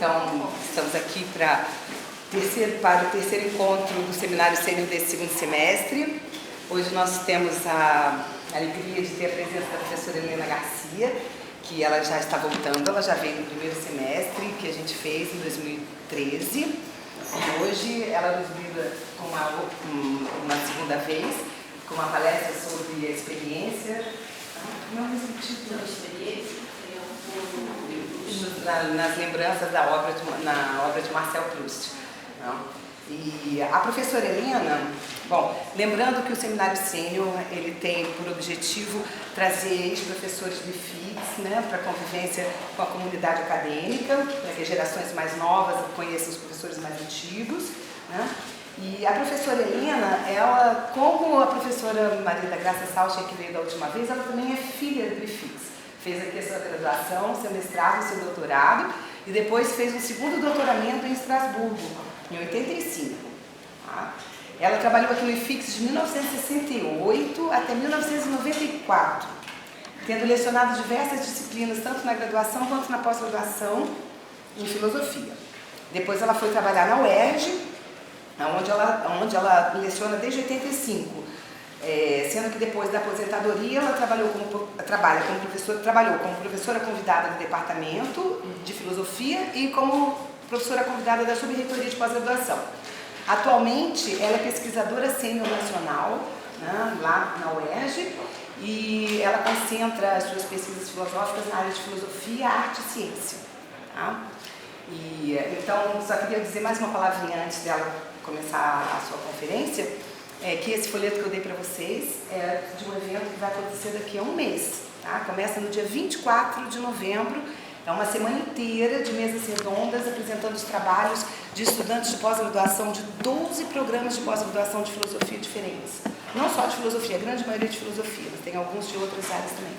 Então, estamos aqui para o terceiro encontro do Seminário Sênior desse segundo semestre. Hoje nós temos a alegria de ter a presença da professora Helena Garcia, que ela já está voltando, ela já veio no primeiro semestre, que a gente fez em 2013. E hoje ela nos brinda com uma segunda vez, com uma palestra sobre a experiência. Não é o título da experiência? Nas lembranças da obra na obra de Marcel Proust. Não. E a professora Helena, bom, lembrando que o Seminário Sênior, ele tem por objetivo trazer ex-professores do IFIX, né, para convivência com a comunidade acadêmica, para que gerações mais novas conheçam os professores mais antigos, né? E a professora Helena, ela, como a professora Maria da Graça Salcher, que veio da última vez, ela também é filha do IFIX. Fez aqui a sua graduação, seu mestrado, seu doutorado, e depois fez um segundo doutoramento em Estrasburgo, em 85. Tá? Ela trabalhou aqui no IFIX de 1968 até 1994, tendo lecionado diversas disciplinas, tanto na graduação quanto na pós-graduação em filosofia. Depois ela foi trabalhar na UERJ, onde ela leciona desde 85. Sendo que depois da aposentadoria ela trabalhou como professora convidada do departamento de filosofia e como professora convidada da subreitoria de pós-graduação. Atualmente ela é pesquisadora sênior nacional, né, lá na UERJ, e ela concentra as suas pesquisas filosóficas na área de filosofia, arte e ciência. Tá? Então, só queria dizer mais uma palavrinha antes dela começar a sua conferência. Que esse folheto que eu dei para vocês é de um evento que vai acontecer daqui a um mês. Tá? Começa no dia 24 de novembro, é uma semana inteira de mesas redondas apresentando os trabalhos de estudantes de pós-graduação de 12 programas de pós-graduação de filosofia diferentes. Não só de filosofia, a grande maioria de filosofia, mas tem alguns de outras áreas também.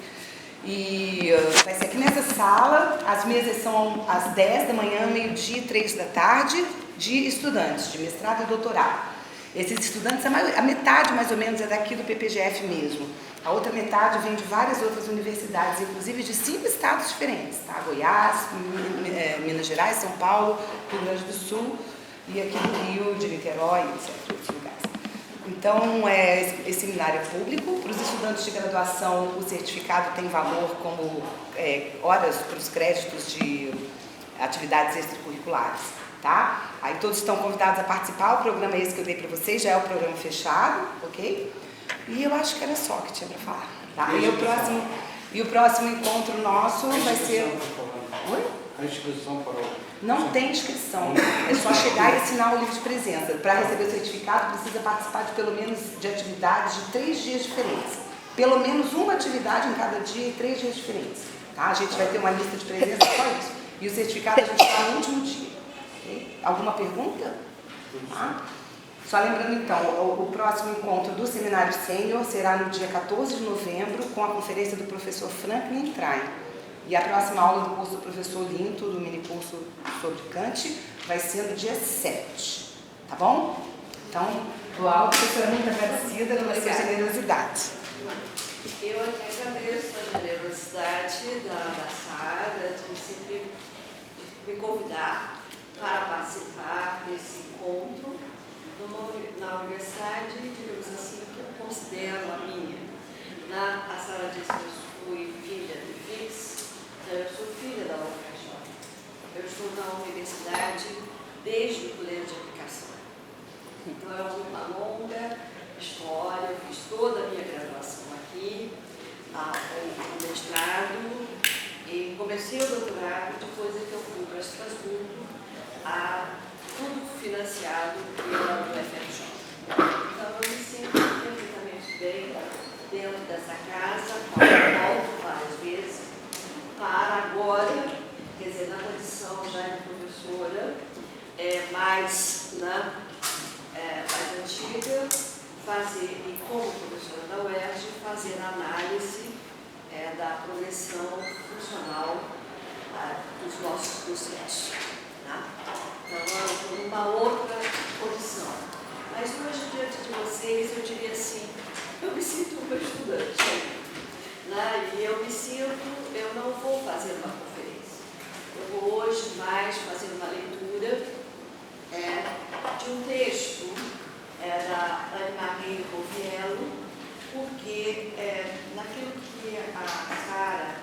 E vai ser aqui nessa sala, as mesas são às 10 da manhã, meio-dia e 3 da tarde, de estudantes de mestrado e doutorado. Esses estudantes, a metade mais ou menos é daqui do PPGF mesmo. A outra metade vem de várias outras universidades, inclusive de 5 estados diferentes, tá? Goiás, Minas Gerais, São Paulo, Rio Grande do Sul e aqui do Rio, de Niterói, etc. Outros lugares. Então, esse seminário é público. Para os estudantes de graduação, o certificado tem valor como horas para os créditos de atividades extracurriculares. Tá? Aí todos estão convidados a participar. O programa esse que eu dei para vocês já é o programa fechado, ok? E eu acho que era só que tinha para falar. Tá? E o próximo encontro nosso vai ser... Oi? A inscrição para o... Não tem inscrição, é só chegar e assinar o livro de presença. Para receber o certificado, precisa participar de pelo menos de atividades de 3 dias diferentes. Pelo menos uma atividade em cada dia e 3 dias diferentes. Tá? A gente vai ter uma lista de presença só isso. E o certificado a gente dá no último dia. Okay? Alguma pergunta? Ah. Só lembrando então, o próximo encontro do Seminário Sênior será no dia 14 de novembro, com a conferência do professor Franklin Train. E a próxima aula do curso do professor Linto, do minicurso sobre Kant, vai ser no dia 7. Tá bom? Então, a professora, muito agradecida pela sua generosidade. Eu agradeço a generosidade da Sara de sempre me convidar para participar desse encontro na universidade, digamos assim, que eu considero a minha. A Sara disse que eu fui filha do IFIX, então eu sou filha da UFRJ. Eu estou na universidade desde o colégio de aplicação. Então é uma longa história, eu fiz toda a minha graduação aqui, o mestrado, e comecei o doutorado, depois é que eu fui para Estrasburgo, tudo financiado pela UFRJ. Então eu me sinto perfeitamente bem dentro dessa casa, volto várias vezes, para agora, quer dizer, na condição já de professora, mais antiga, e como professora da UERJ, fazer análise da progressão funcional dos nossos docentes. Tá? Então, eu estou numa outra condição. Mas hoje, diante de vocês, eu diria assim, eu me sinto uma estudante. Né? E eu me sinto, eu não vou fazer uma conferência. Eu vou hoje hoje mais fazer uma leitura de um texto da Anne-Marie Roviello, porque naquilo que a Sara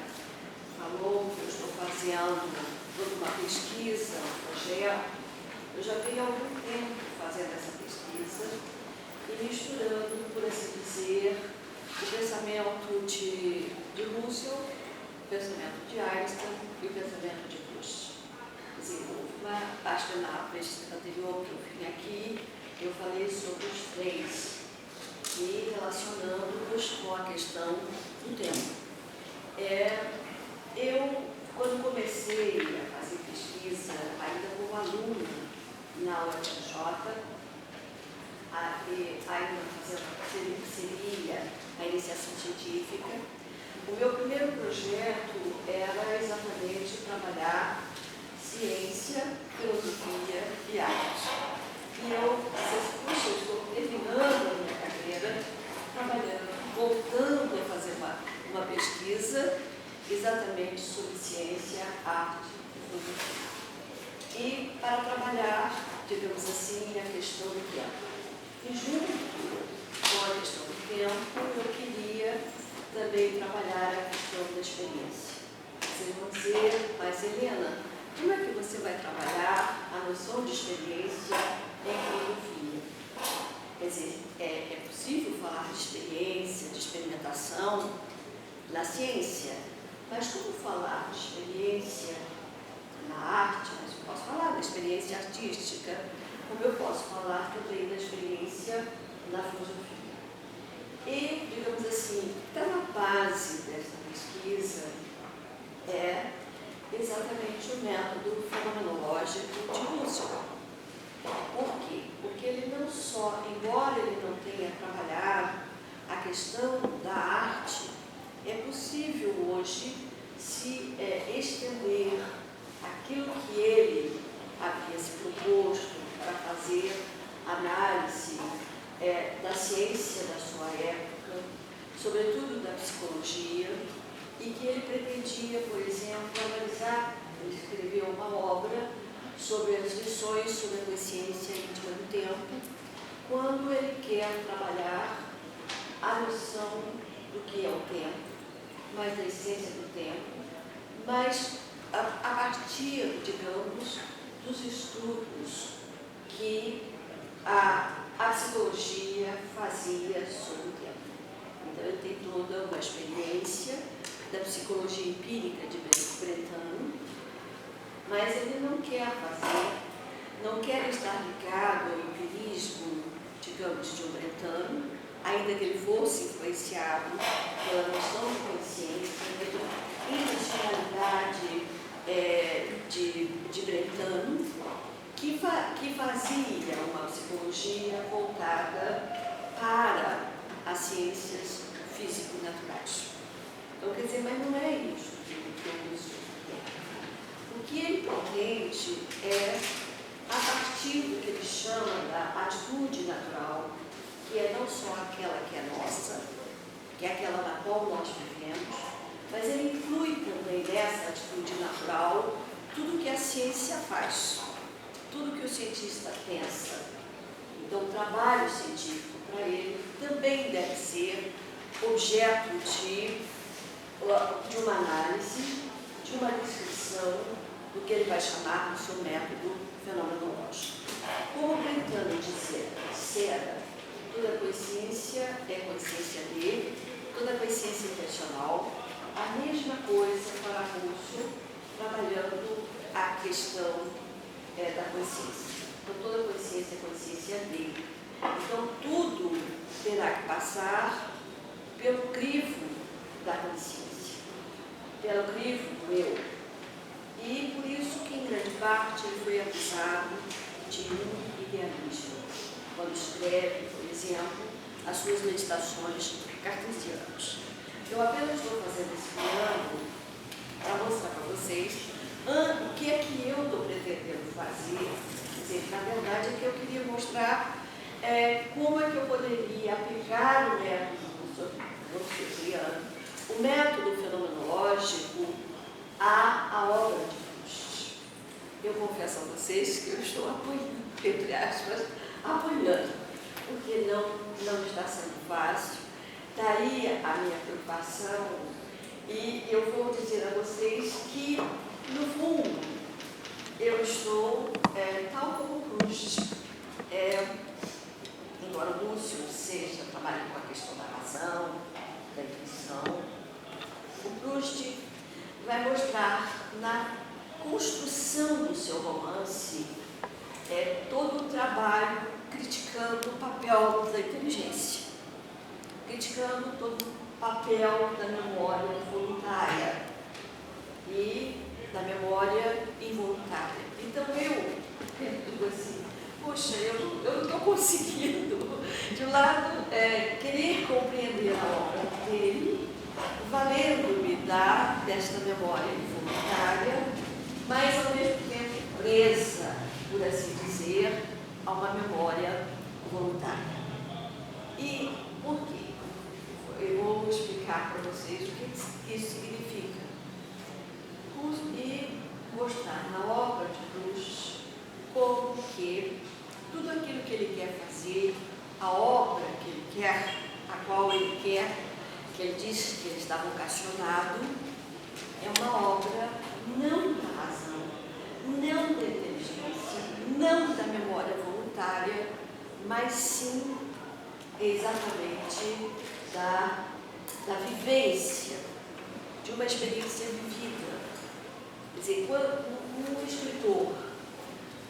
falou, que eu estou fazendo toda uma pesquisa, um projeto, eu já venho há algum tempo fazendo essa pesquisa e misturando, por assim dizer, o pensamento de Russell, o pensamento de Einstein e o pensamento de Proust. Quer dizer, acho que na pesquisa anterior que eu vim aqui, eu falei sobre os três e relacionando-os com a questão do tempo. Eu, quando comecei a fazer pesquisa, ainda como aluna na UFRJ, ainda fazendo seria a iniciação científica, o meu primeiro projeto era exatamente trabalhar ciência, filosofia e arte. E eu estou terminando a minha carreira, trabalhando, voltando a fazer uma pesquisa exatamente sobre ciência, arte e filosofia. E para trabalhar, digamos assim, a questão do tempo. E junto com a questão do tempo, eu queria também trabalhar a questão da experiência. Vocês vão dizer, mas Helena, como é que você vai trabalhar a noção de experiência em filosofia? Quer dizer, é possível falar de experiência, de experimentação na ciência, mas como falar de experiência na arte? Mas eu posso falar da experiência artística, como eu posso falar também da experiência na filosofia. E, digamos assim, está na base dessa pesquisa exatamente o método fenomenológico de Russell. Por quê? Porque ele não só, embora ele não tenha trabalhado a questão da arte, é possível hoje se estender aquilo que ele havia se proposto para fazer análise da ciência da sua época, sobretudo da psicologia, e que ele pretendia, por exemplo, analisar, ele escreveu uma obra sobre as lições sobre a consciência íntima do tempo, quando ele quer trabalhar a noção do que é o tempo, mais da essência do tempo, mas a partir, digamos, dos estudos que a psicologia fazia sobre o tempo. Então, ele tem toda uma experiência da psicologia empírica de Brentano, mas ele não quer fazer, não quer estar ligado ao empirismo, digamos, de um Brentano, ainda que ele fosse influenciado pela noção de consciência, pela intencionalidade de Brentano, que fazia uma psicologia voltada para as ciências físico-naturais. Então, quer dizer, mas não é isso que eu uso. O que ele pretende é, a partir do que ele chama da atitude natural, que é não só aquela que é nossa, que é aquela na qual nós vivemos, mas ele inclui também nessa atitude natural tudo que a ciência faz, tudo que o cientista pensa. Então, o trabalho científico para ele também deve ser objeto de uma análise, de uma descrição do que ele vai chamar do seu método fenomenológico. Como Brentano dissera, toda consciência é consciência dele, toda consciência intencional, a mesma coisa para Russell, trabalhando a questão da consciência. Então, toda consciência é consciência dele. Então, tudo terá que passar pelo crivo da consciência, pelo crivo do eu. E por isso que, em grande parte, ele foi acusado de um idealismo, quando escreve, por exemplo, as suas meditações cartesianas. Eu apenas estou fazendo esse preâmbulo para mostrar para vocês o que é que eu estou pretendendo fazer. Quer dizer, na verdade, é que eu queria mostrar como é que eu poderia aplicar o método russeliano, o método fenomenológico, à obra de Proust. confesso a vocês que eu estou apanhando, entre aspas, apanhando, porque não está sendo fácil. Daí a minha preocupação, e eu vou dizer a vocês que, no fundo, eu estou, tal como o Proust, embora o Lúcio seja, trabalhe com a questão da razão, da intuição, o Proust vai mostrar na construção do seu romance todo o trabalho criticando o papel da inteligência, criticando todo o papel da memória voluntária e da memória involuntária. Então eu digo assim, poxa, eu não estou conseguindo, de um lado, querer compreender a obra dele, valendo-me desta memória involuntária, mas ao mesmo tempo presa, por assim dizer, a uma memória voluntária. E por quê? Eu vou explicar para vocês o que isso significa. E mostrar na obra de Proust como que tudo aquilo que ele quer fazer, a obra que ele quer, a qual ele quer, que ele disse que ele está vocacionado, é uma obra não da razão, não da inteligência, não da memória voluntária, mas sim exatamente da vivência, de uma experiência vivida. Quer dizer, quando um escritor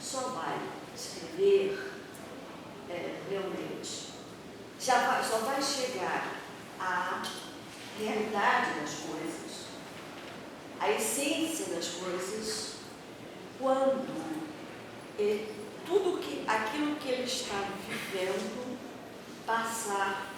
só vai escrever, realmente, só vai chegar à realidade das coisas, à essência das coisas, quando aquilo que ele está vivendo passar